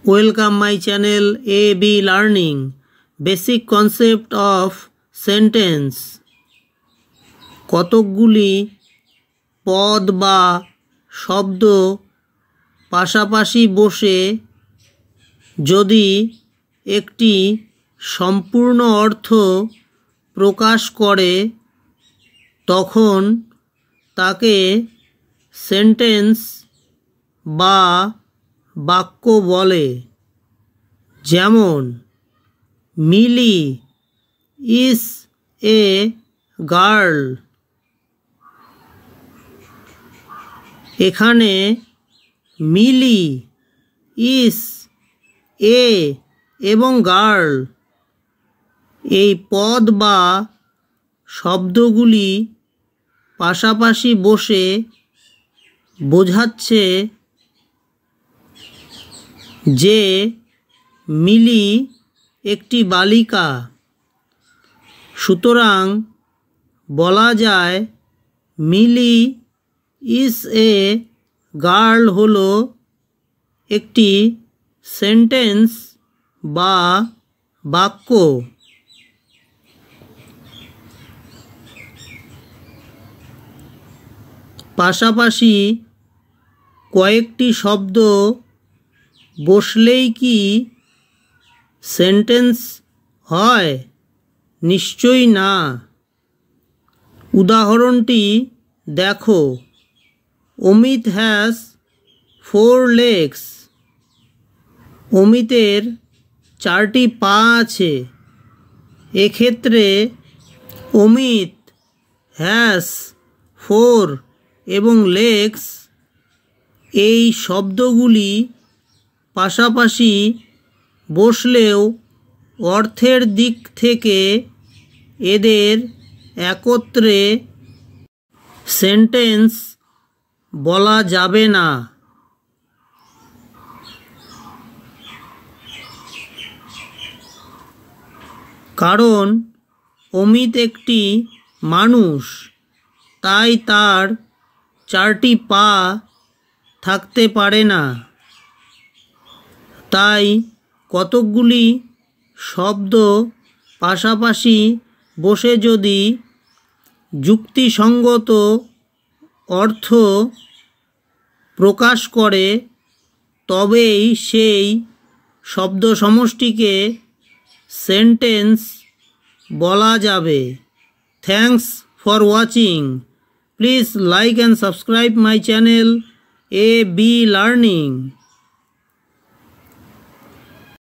Welcome my channel AB Learning Basic Concept of Sentence। কতকগুলি পদ বা শব্দ পাশাপাশি বসে যদি একটি সম্পূর্ণ অর্থ প্রকাশ করে তখন তাকে সেন্টেন্স বা বাক্য বলে। যেমন মিলি ইজ এ গার্ল। এখানে মিলি ইজ এ এবং গার্ল এই পদ বা শব্দগুলি পাশাপাশি বসে বোঝাচ্ছে যে মিলি একটি বালিকা। সুতরাং বলা যায় মিলি ইজ এ গার্ল হলো একটি সেন্টেন্স বা বাক্য। পাশাপাশি কয়েকটি শব্দ বসলেই কি সেন্টেন্স হয়? নিশ্চয়ই না। উদাহরণটি দেখো, অমিত হ্যাজ 4 legs। অমিতের 4টি পা আছে। এক্ষেত্রে অমিত হ্যাজ 4 এবং লেগস এই শব্দগুলি পাশাপাশি বসলেও অর্থের দিক থেকে এদের একত্রে সেন্টেন্স বলা যাবে না। কারণ অমিত একটি মানুষ, তাই তার 4টি পা থাকতে পারে না। তাই কতকগুলি শব্দ পাশাপাশি বসে যদি যুক্তিসঙ্গত অর্থ প্রকাশ করে তবেই সেই শব্দ সমষ্টিকে সেন্টেন্স বলা যাবে। Thanks for watching. Please like and subscribe my channel AB Learning।